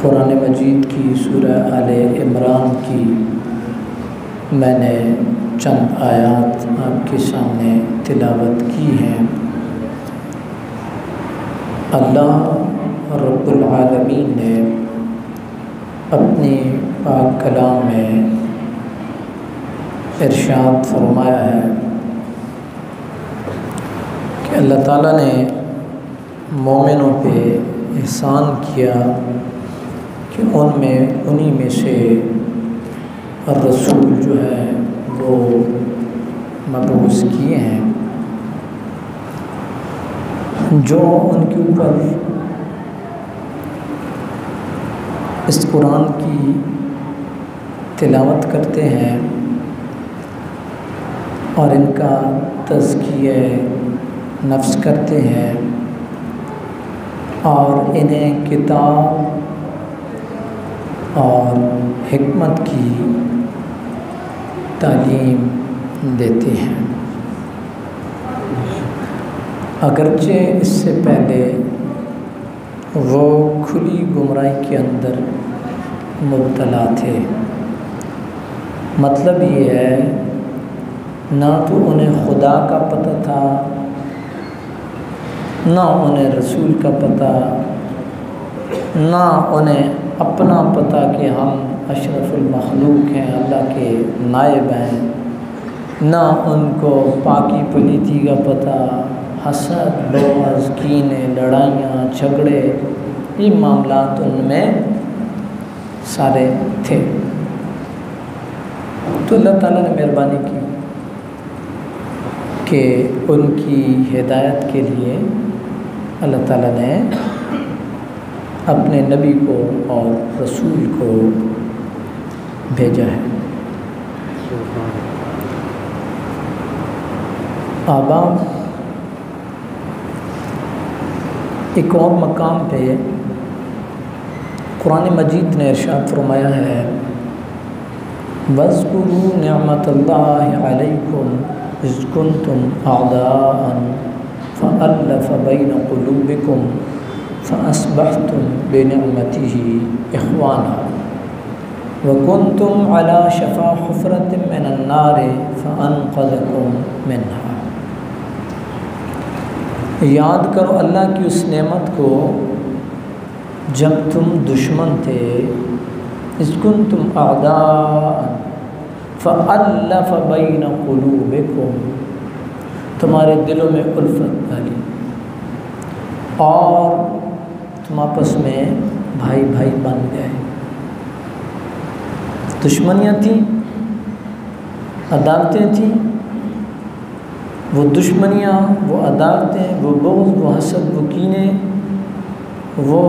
قرآن مجید کی سورہ آل عمران کی میں نے چند آیات آپ کے سامنے تلاوت کی ہیں۔ اللہ رب العالمین نے اپنی پاک کلام میں ارشاد فرمایا ہے کہ اللہ تعالیٰ نے مومنوں پہ احسان کیا کہ انہی میں سے الرسول جو ہے وہ مبعوث کیے ہیں جو ان کے اوپر اس قرآن کی تلاوت کرتے ہیں اور ان کا تزکیہ نفس کرتے ہیں اور انہیں کتاب اور حکمت کی تعلیم دیتے ہیں، اگرچہ اس سے پہلے وہ کھلی گمراہی کے اندر مبتلا تھے۔ مطلب یہ ہے نہ تو انہیں خدا کا پتہ تھا، نہ انہیں رسول کا پتہ، نہ انہیں اپنا پتہ کہ ہم اشرف المخلوق ہیں، اللہ کے نائب ہیں، نہ ان کو پاکی پلیتی کا پتہ، حسد، بغض، کینے، لڑائیاں، جھگڑے، یہ معاملات ان میں سارے تھے۔ تو اللہ تعالیٰ نے مہربانی کی کہ ان کی ہدایت کے لیے اللہ تعالیٰ نے اپنے نبی کو اور رسول کو بھیجا ہے۔ آباب ایک اور مقام پہ قرآن مجید نے ارشاد فرمایا ہے وَاذْكُرُوا نِعْمَةَ اللَّهِ عَلَيْكُمْ إِذْ كُنْتُمْ أَعْدَاءً فَأَلَّفَ بَيْنَ قُلُوبِكُمْ فَأَصْبَحْتُمْ بِنِعْمَتِهِ إِخْوَانًا وَكُنْتُمْ عَلَى شَفَا حُفْرَةٍ مِّنَ النَّارِ فَأَنْقَذَكُمْ مِنْهَا۔ یاد کرو اللہ کی اس نعمت کو جب تم دشمن تھے، اذ کنتم اعداء فألف بین قلوبکم، تمہارے دلوں میں الفت ڈالی اور تم آپس میں بھائی بھائی بن گئے۔ دشمنیاں تھیں، عداوتیں تھیں، وہ دشمنیاں، وہ عداوتیں، وہ بغض، وہ حسد، وہ کینے، وہ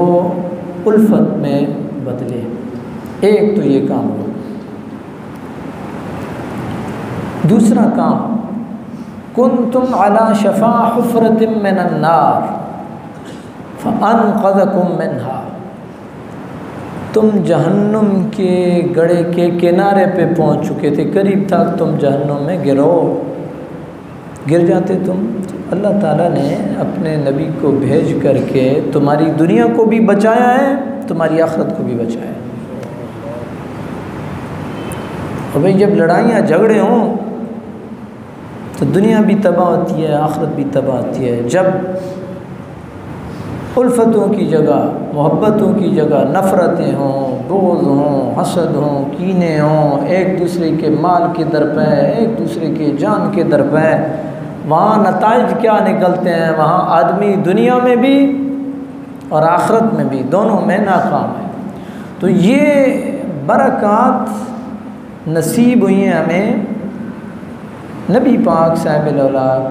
الفت میں بدلے۔ ایک تو یہ کام ہوا۔ دوسرا کام کنتم علی شفا حفرۃ من النار فانقذکم منہا، تم جہنم کے گڑھے کے کنارے پہ پہنچ چکے تھے، قریب تھا تم جہنم میں گر جاتے تم۔ اللہ تعالیٰ نے اپنے نبی کو بھیج کر کے تمہاری دنیا کو بھی بچایا ہے، تمہاری آخرت کو بھی بچایا ہے۔ اور بھئی جب لڑائیاں جھگڑے ہوں تو دنیا بھی تباہ ہوتی ہے، آخرت بھی تباہ ہوتی ہے۔ جب الفتوں کی جگہ، محبتوں کی جگہ نفرتیں ہوں، بغض ہوں، حسد ہوں، کینے ہوں، ایک دوسرے کے مال کی درپے، ایک دوسرے کے جان کے درپے، وہاں نتائج کیا نکلتے ہیں؟ وہاں آدمی دنیا میں بھی اور آخرت میں بھی دونوں میں ناکام ہے۔ تو یہ برکات نصیب ہوئی ہیں ہمیں نبی پاک صاحب الاولاد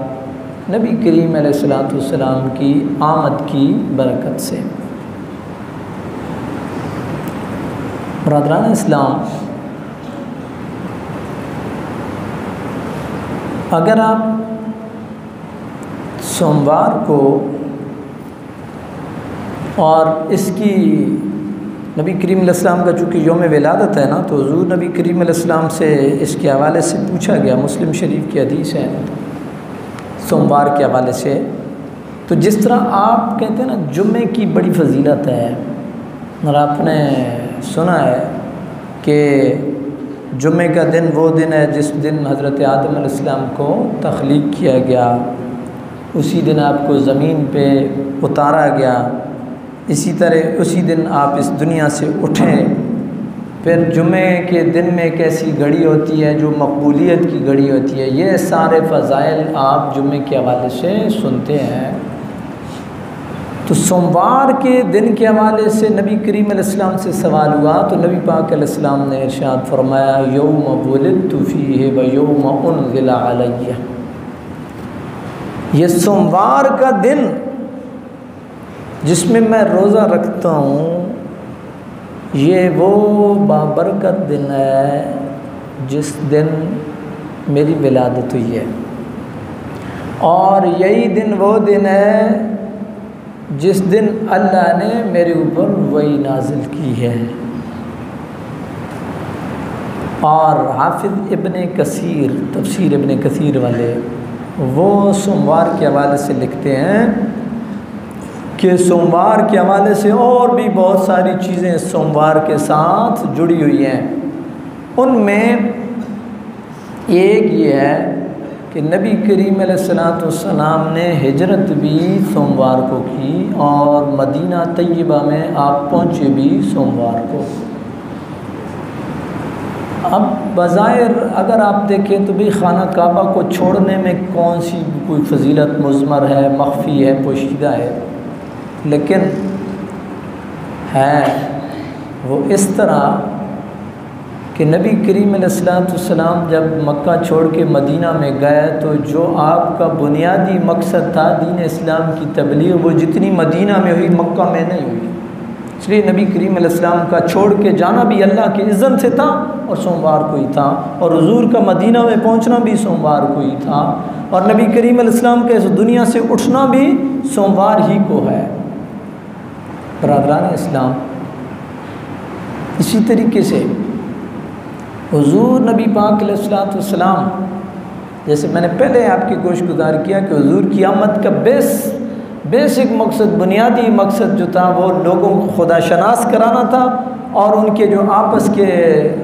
نبی کریم علیہ السلام کی آمد کی برکت سے۔ برادران اسلام، اگر آپ سوموار کو اور اس کی نبی کریم علیہ السلام کا چونکہ یوم ولادت ہے نا، تو حضور نبی کریم علیہ السلام سے اس کے حوالے سے پوچھا گیا، مسلم شریف کی حدیث ہے سوموار کے حوالے سے، تو جس طرح آپ کہتے ہیں نا جمعے کی بڑی فضیلت ہے، اور آپ نے سنا ہے کہ جمعے کا دن وہ دن ہے جس دن حضرت آدم علیہ السلام کو تخلیق کیا گیا، اسی دن آپ کو زمین پہ اتارا گیا، اسی طرح اسی دن آپ اس دنیا سے اٹھیں۔ پھر جمعے کے دن میں ایک ایسی گھڑی ہوتی ہے جو مقبولیت کی گھڑی ہوتی ہے۔ یہ سارے فضائل آپ جمعے کے حوالے سے سنتے ہیں۔ تو سوموار کے دن کے حوالے سے نبی کریم علیہ السلام سے سوال ہوا تو نبی پاک علیہ السلام نے ارشاد فرمایا یوم ولدت فیہ و یوم انزل علیہ، یہ سوموار کا دن جس میں میں روزہ رکھتا ہوں یہ وہ بابرکت دن ہے جس دن میری ولادت ہوئی ہے، اور یہی دن وہ دن ہے جس دن اللہ نے میرے اوپر وحی نازل کی ہے۔ اور حافظ ابن کثیر، تفسیر ابن کثیر والے، وہ سوموار کے حوالے سے لکھتے ہیں کہ سوموار کے حوالے سے اور بھی بہت ساری چیزیں سوموار کے ساتھ جڑی ہوئی ہیں۔ ان میں ایک یہ ہے کہ نبی کریم علیہ السلام نے ہجرت بھی سوموار کو کی اور مدینہ طیبہ میں آپ پہنچے بھی سوموار کو۔ اب بظاہر اگر آپ دیکھیں تو بھی خانہ کعبہ کو چھوڑنے میں کون سی کوئی فضیلت مضمر ہے، مخفی ہے، پوشیدہ ہے، لیکن ہے وہ اس طرح کہ نبی کریم علیہ السلام جب مکہ چھوڑ کے مدینہ میں گئے تو جو آپ کا بنیادی مقصد تھا دین اسلام کی تبلیغ، وہ جتنی مدینہ میں ہوئی مکہ میں نہیں ہوئی۔ اس لیے نبی کریم علیہ السلام کا چھوڑ کے جانا بھی اللہ کے اذن سے تھا اور سوموار کو ہی تھا، اور حضور کا مدینہ میں پہنچنا بھی سوموار کو ہی تھا، اور نبی کریم علیہ السلام کے اس دنیا سے اٹھنا بھی سوموار ہی کو ہے۔ برادران اسلام، اسی طریقے سے حضور نبی پاک علیہ السلام، جیسے میں نے پہلے آپ کی گوش گزار کیا کہ حضور کی آمد کا بیسک مقصد، بنیادی مقصد جو تھا وہ لوگوں کو خدا شناس کرانا تھا، اور ان کے جو آپس کے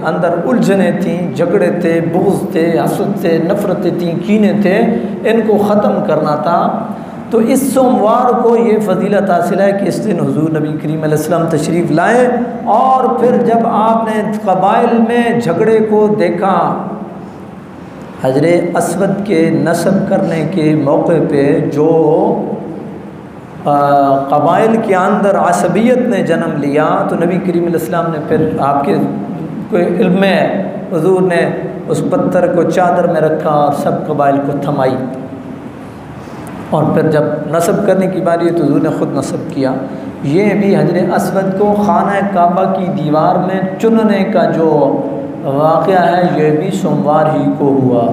اندر الجھنیں تھیں، جھگڑے تھے، بغض تھے، حسد تھے، نفرتیں تھیں، کینے تھے، ان کو ختم کرنا تھا۔ تو اس سوموار کو یہ فضیلت حاصل ہے کہ اس دن حضور نبی کریم علیہ السلام تشریف لائے، اور پھر جب آپ نے قبائل میں جھگڑے کو دیکھا، حجر اسود کے نصب کرنے کے موقع پہ جو قبائل کے اندر عصبیت نے جنم لیا، تو نبی کریم علیہ السلام نے پھر آپ کے کوئی علم میں حضور نے اس پتھر کو چادر میں رکھا اور سب قبائل کو تھمائی، اور پھر جب نصب کرنے کی باری تو حضور نے خود نصب کیا۔ یہ بھی حجر اسود کو خانہ کعبہ کی دیوار میں چننے کا جو واقعہ ہے یہ بھی سوموار ہی کو ہوا۔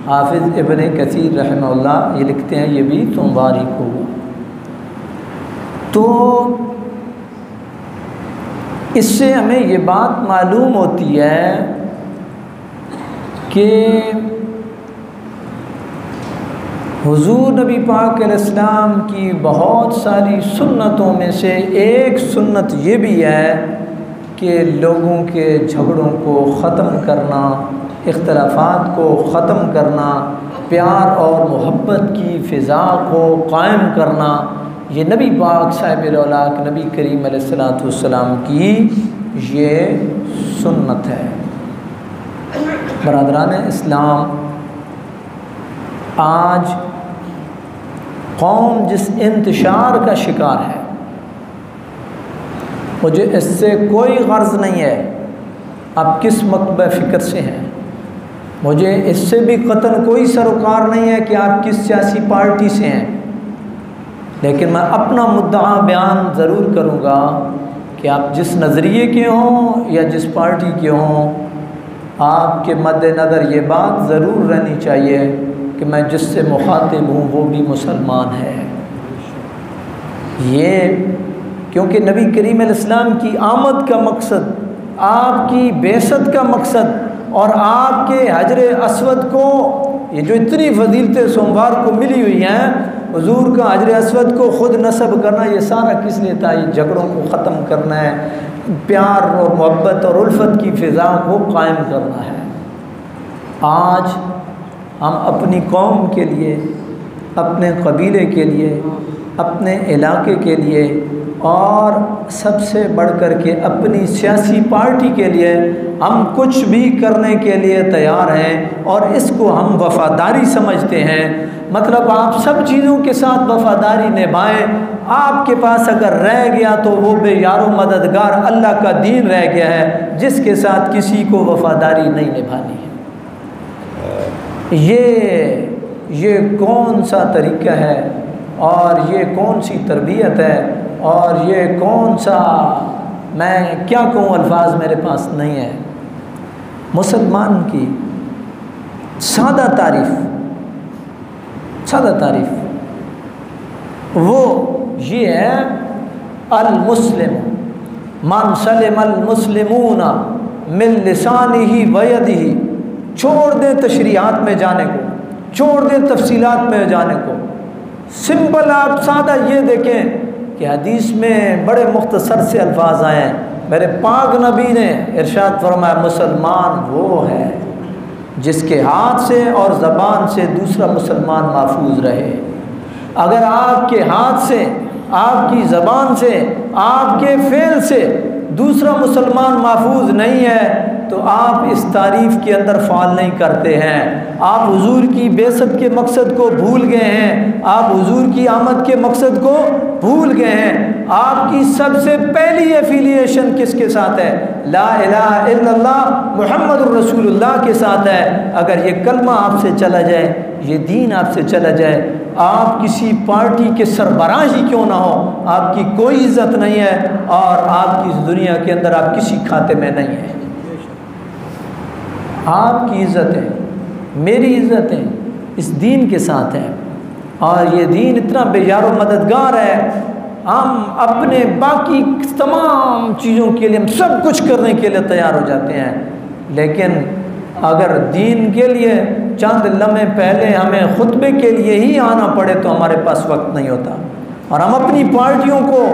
حافظ ابن کثیر رحمہ اللہ یہ لکھتے ہیں یہ بھی سوموار ہی کو ہوا۔ تو اس سے ہمیں یہ بات معلوم ہوتی ہے کہ حضور نبی پاک علیہ السلام کی بہت ساری سنتوں میں سے ایک سنت یہ بھی ہے کہ لوگوں کے جھگڑوں کو ختم کرنا، اختلافات کو ختم کرنا، پیار اور محبت کی فضا کو قائم کرنا، یہ نبی پاک صاحب الاولاق نبی کریم علیہ السلام کی یہ سنت ہے۔ برادران اسلام، آج قوم جس انتشار کا شکار ہے، مجھے اس سے کوئی غرض نہیں ہے آپ کس مکتبہ فکر سے ہیں، مجھے اس سے بھی قطعاً کوئی سروکار نہیں ہے کہ آپ کس سیاسی پارٹی سے ہیں، لیکن میں اپنا مدعا بیان ضرور کروں گا کہ آپ جس نظریے کے ہوں یا جس پارٹی کے ہوں، آپ کے مد نظر یہ بات ضرور رہنی چاہیے کہ میں جس سے مخاطب ہوں وہ بھی مسلمان ہے۔ یہ کیونکہ نبی کریم علیہ السلام کی آمد کا مقصد، آپ کی بعثت کا مقصد، اور آپ کے حجر اسود کو یہ جو اتنی فضیلتیں سوموار کو ملی ہوئی ہیں، حضور کا حجر اسود کو خود نصب کرنا یہ سارا کس لیے تھا؟ یہ جھگڑوں کو ختم کرنا ہے، پیار اور محبت اور الفت کی فضا کو قائم کرنا ہے۔ آج ہم اپنی قوم کے لیے، اپنے قبیلے کے لیے، اپنے علاقے کے لیے اور سب سے بڑھ کر کے اپنی سیاسی پارٹی کے لیے ہم کچھ بھی کرنے کے لیے تیار ہیں، اور اس کو ہم وفاداری سمجھتے ہیں۔ مطلب آپ سب چیزوں کے ساتھ وفاداری نبھائیں، آپ کے پاس اگر رہ گیا تو وہ بے یار و مددگار اللہ کا دین رہ گیا ہے، جس کے ساتھ کسی کو وفاداری نہیں نبھانی ہے۔ یہ کون سا طریقہ ہے، اور یہ کون سی تربیت ہے، اور یہ کون سا، میں کیا کہوں، الفاظ میرے پاس نہیں ہے۔ مسلمان کی سادہ تعریف وہ یہ ہے، المسلم من سلم المسلمون من لسانہ و یدہ۔ چھوڑ دیں تشریحات میں جانے کو، چھوڑ دیں تفصیلات میں جانے کو، سمپل آپ سادہ یہ دیکھیں کہ حدیث میں بڑے مختصر سے الفاظ آئے ہیں۔ میرے پاک نبی نے ارشاد فرمایا، مسلمان وہ ہے جس کے ہاتھ سے اور زبان سے دوسرا مسلمان محفوظ رہے۔ اگر آپ کے ہاتھ سے، آپ کی زبان سے، آپ کے فعل سے دوسرا مسلمان محفوظ نہیں ہے تو آپ اس تعریف کے اندر فعال نہیں کرتے ہیں۔ آپ حضور کی بعثت کے مقصد کو بھول گئے ہیں، آپ حضور کی آمد کے مقصد کو بھول گئے ہیں۔ آپ کی سب سے پہلی ایفیلیشن کس کے ساتھ ہے؟ لا الہ الا اللہ محمد الرسول اللہ کے ساتھ ہے۔ اگر یہ کلمہ آپ سے چلا جائے، یہ دین آپ سے چلا جائے، آپ کسی پارٹی کے سربراہ ہی کیوں نہ ہو، آپ کی کوئی عزت نہیں ہے، اور آپ کی اس دنیا کے اندر آپ کسی کھاتے میں نہیں ہیں۔ آپ کی عزت ہے، میری عزت ہے، اس دین کے ساتھ ہے، اور یہ دین اتنا بے یار و مددگار ہے، ہم اپنے باقی تمام چیزوں کے لیے ہم سب کچھ کرنے کے لیے تیار ہو جاتے ہیں، لیکن اگر دین کے لیے چند لمحے پہلے ہمیں خطبے کے لیے ہی آنا پڑے تو ہمارے پاس وقت نہیں ہوتا، اور ہم اپنی پارٹیوں کو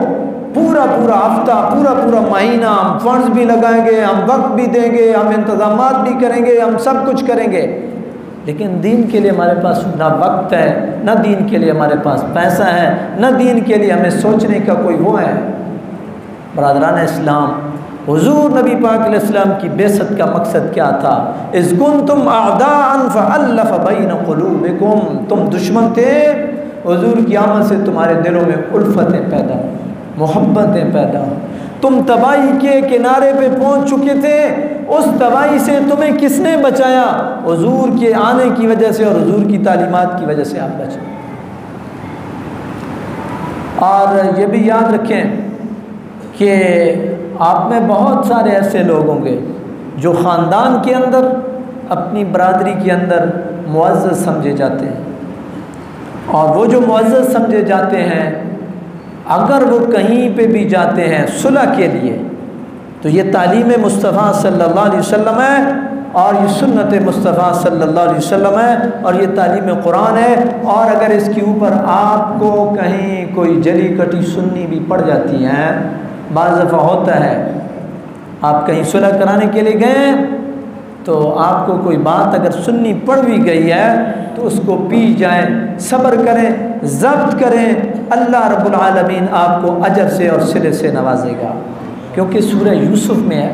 پورا ہفتہ، پورا مہینہ ہم فنڈز بھی لگائیں گے، ہم وقت بھی دیں گے، ہم انتظامات بھی کریں گے، ہم سب کچھ کریں گے، لیکن دین کے لیے ہمارے پاس نہ وقت ہے، نہ دین کے لیے ہمارے پاس پیسہ ہے، نہ دین کے لیے ہمیں سوچنے کا کوئی وہ ہے۔ برادران اسلام، حضور نبی پاک علیہ السلام کی بعثت کا مقصد کیا تھا؟ اذ کنتم اعداء فالف بین قلوبکم، تم دشمن تھے، حضور کی آمد سے تمہارے دلوں میں الفتیں پیدا ہوں، محبتیں پیدا ہوں، تم تباہی کے کنارے پہ پہنچ چکے تھے، اس تباہی سے تمہیں کس نے بچایا؟ حضور کے آنے کی وجہ سے اور حضور کی تعلیمات کی وجہ سے آپ بچے۔ اور یہ بھی یاد رکھیں کہ آپ میں بہت سارے ایسے لوگ ہوں گے جو خاندان کے اندر، اپنی برادری کے اندر معزز سمجھے جاتے ہیں، اور وہ جو معزز سمجھے جاتے ہیں اگر وہ کہیں پہ بھی جاتے ہیں صلح کے لیے تو یہ تعلیم مصطفیٰ صلی اللہ علیہ وسلم ہے، اور یہ سنت مصطفیٰ صلی اللہ علیہ وسلم ہے، اور یہ تعلیم قرآن ہے۔ اور اگر اس کے اوپر آپ کو کہیں کوئی جلی کٹی سنی بھی پڑ جاتی ہیں، بعض دفعہ ہوتا ہے آپ کہیں صلح کرانے کے لیے گئے تو آپ کو کوئی بات اگر سننی پڑ بھی گئی ہے تو اس کو پی جائیں، صبر کریں، ضبط کریں، اللہ رب العالمین آپ کو اجر سے اور صلے سے نوازے گا، کیونکہ سورہ یوسف میں ہے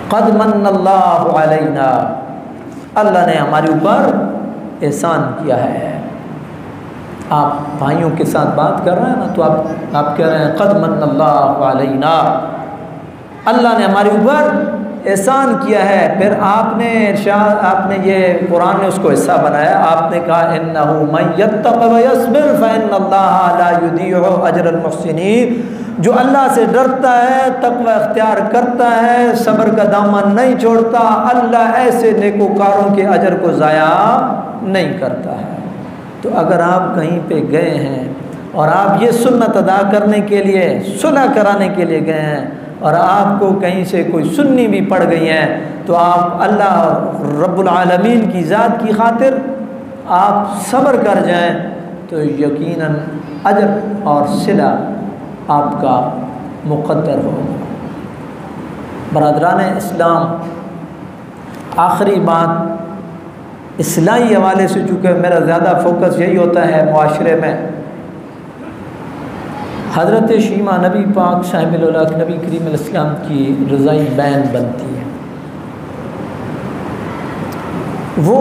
قد من اللہ علینا، اللہ نے ہمارے اوپر احسان کیا ہے۔ آپ بھائیوں کے ساتھ بات کر رہے ہیں نا تو آپ کہہ رہے ہیں قد من اللہ علینا، اللہ نے ہمارے اوپر احسان کیا ہے۔ پھر آپ نے یہ قرآن نے اس کو حصہ بنایا، آپ نے کہا انہ من یتق ویصبر فان اللہ لا یضیع اجر المحسنین، جو اللہ سے ڈرتا ہے، تقوی اختیار کرتا ہے، صبر کا دامن نہیں چھوڑتا، اللہ ایسے نیکوکاروں کے اجر کو ضائع نہیں کرتا ہے۔ تو اگر آپ کہیں پہ گئے ہیں اور آپ یہ سنت ادا کرنے کے لیے، صلح کرانے کے لیے گئے ہیں، اور آپ کو کہیں سے کوئی سنی بھی پڑ گئی ہیں تو آپ اللہ رب العالمین کی ذات کی خاطر آپ صبر کر جائیں، تو یقیناً اجر اور صلہ آپ کا مقدر ہوگا۔ برادران اسلام، آخری بات اصلاحی حوالے سے، چونکہ میرا زیادہ فوکس یہی ہوتا ہے معاشرے میں، حضرت شیمہ نبی پاک صاحب الولاق نبی کریم علیہ السلام کی رضائی بین بنتی ہے۔ وہ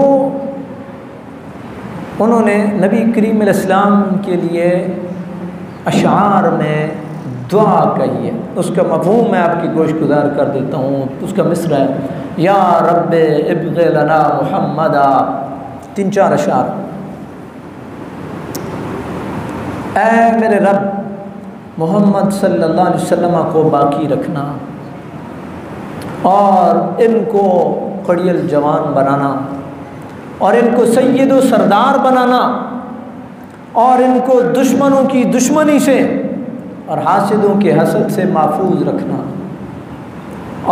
انہوں نے نبی کریم علیہ السلام کے لیے اشعار میں دعا کہی ہے۔ اس کا مفہوم میں آپ کی گوش گزار کر دیتا ہوں۔ اس کا مصرع ہے یا رب ابغ لنا محمدا، 3-4 اشعار۔ اے میرے رب، محمد صلی اللہ علیہ وسلم کو باقی رکھنا اور ان کو قڑیل جوان بنانا اور ان کو سید و سردار بنانا اور ان کو دشمنوں کی دشمنی سے اور حاسدوں کے حسد سے محفوظ رکھنا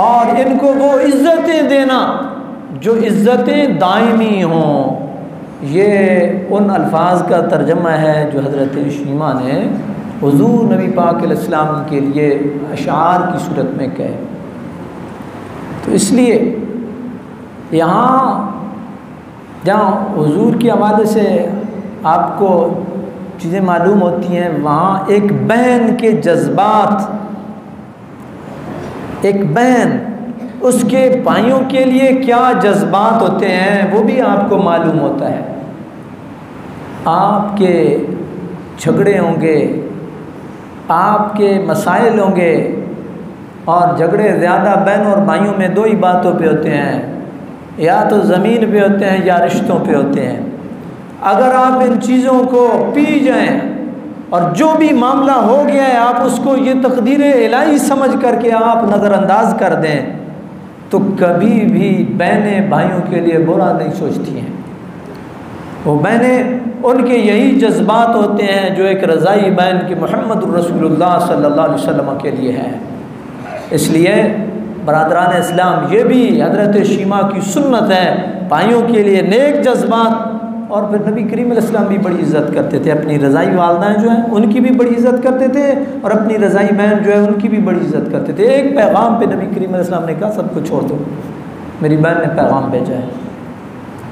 اور ان کو وہ عزتیں دینا جو عزتیں دائمی ہوں۔ یہ ان الفاظ کا ترجمہ ہے جو حضرت شیمہ نے حضور نبی پاک علیہ السلام کے لیے اشعار کی صورت میں کہے۔ تو اس لیے یہاں جہاں حضور کے حوالے سے آپ کو چیزیں معلوم ہوتی ہیں، وہاں ایک بہن کے جذبات، ایک بہن اس کے بھائیوں کے لیے کیا جذبات ہوتے ہیں وہ بھی آپ کو معلوم ہوتا ہے۔ آپ کے جھگڑے ہوں گے، آپ کے مسائل ہوں گے، اور جھگڑے زیادہ بہن اور بھائیوں میں 2 ہی باتوں پہ ہوتے ہیں، یا تو زمین پہ ہوتے ہیں یا رشتوں پہ ہوتے ہیں۔ اگر آپ ان چیزوں کو پی جائیں اور جو بھی معاملہ ہو گیا ہے آپ اس کو یہ تقدیر الہی سمجھ کر کے آپ نظر انداز کر دیں تو کبھی بھی بہنیں بھائیوں کے لیے برا نہیں سوچتی ہیں۔ وہ بہنیں، ان کے یہی جذبات ہوتے ہیں جو ایک رضائی بہن کی محمد الرسول اللہ صلی اللہ علیہ وسلم کے لیے ہے۔ اس لیے برادران اسلام، یہ بھی حضرت شیمہ کی سنت ہے، بھائیوں کے لیے نیک جذبات۔ اور پھر نبی کریم علیہ السلام بھی بڑی عزت کرتے تھے، اپنی رضائی والدائیں جو ہیں ان کی بھی بڑی عزت کرتے تھے اور اپنی رضائی بہن جو ہے ان کی بھی بڑی عزت کرتے تھے۔ ایک پیغام پہ نبی کریم علیہ السلام نے کہا سب کو چھوڑ دو، میری بہن نے پیغام بھیجا ہے۔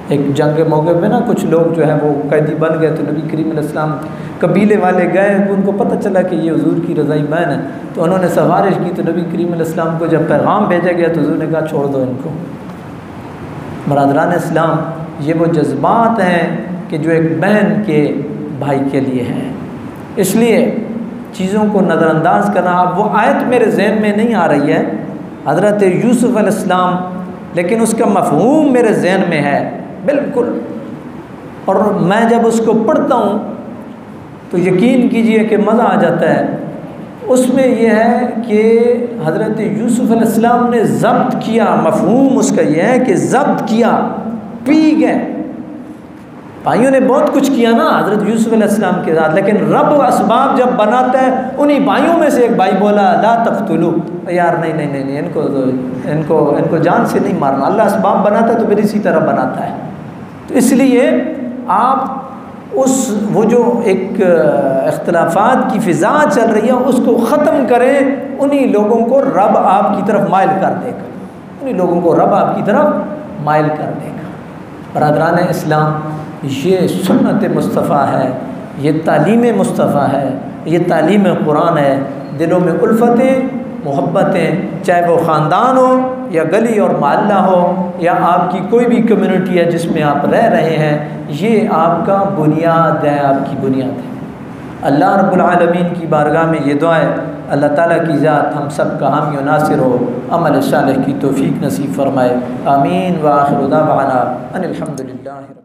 ایک جنگ کے موقع پہ نا کچھ لوگ جو ہیں وہ قیدی بن گئے، تو نبی کریم علیہ السلام قبیلے والے گئے، تو ان کو پتہ چلا کہ یہ حضور کی رضائی بہن ہے، تو انہوں نے سفارش کی، تو نبی کریم علیہ السلام کو جب پیغام بھیجا گیا تو حضور نے کہا چھوڑ دو ان کو۔ برادران اسلام، یہ وہ جذبات ہیں کہ جو ایک بہن کے بھائی کے لیے ہیں۔ اس لیے چیزوں کو نظر انداز کرنا، اب وہ آیت میرے ذہن میں نہیں آ رہی ہے حضرت یوسف علیہ السلام، لیکن اس کا مفہوم میرے ذہن میں ہے بالکل، اور میں جب اس کو پڑھتا ہوں تو یقین کیجئے کہ مزہ آ جاتا ہے۔ اس میں یہ ہے کہ حضرت یوسف علیہ السلام نے ضبط کیا، مفہوم اس کا یہ ہے کہ ضبط کیا، پی گئے۔ بھائیوں نے بہت کچھ کیا نا حضرت یوسف علیہ السلام کے ساتھ، لیکن رب اسباب جب بناتا ہے، انہی بھائیوں میں سے ایک بھائی بولا لا تقتلوا، یار نہیں ان کو جان سے نہیں مارنا، اللہ اسباب بناتا ہے تو پھر اسی طرح بناتا ہے۔ تو اس لیے آپ وہ جو ایک اختلافات کی فضا چل رہی ہے اس کو ختم کریں، انہی لوگوں کو رب آپ کی طرف مائل کر دے گا، انہی لوگوں کو رب آپ کی طرف مائل کر دے گا۔ برادران اسلام، یہ سنت مصطفیٰ ہے، یہ تعلیم مصطفیٰ ہے، یہ تعلیم قرآن ہے۔ دلوں میں الفتیں، محبتیں، چاہے وہ خاندان ہو یا گلی اور محلہ ہو یا آپ کی کوئی بھی کمیونٹی ہے جس میں آپ رہ رہے ہیں، یہ آپ کا بنیاد ہے، آپ کی بنیاد ہے۔ اللہ رب العالمین کی بارگاہ میں یہ دعا ہے، اللہ تعالیٰ کی ذات ہم سب کا حامی و ناصر ہو، عمل صالح کی توفیق نصیب فرمائے، آمین۔ وآخر دعوانا ان الحمد للہ۔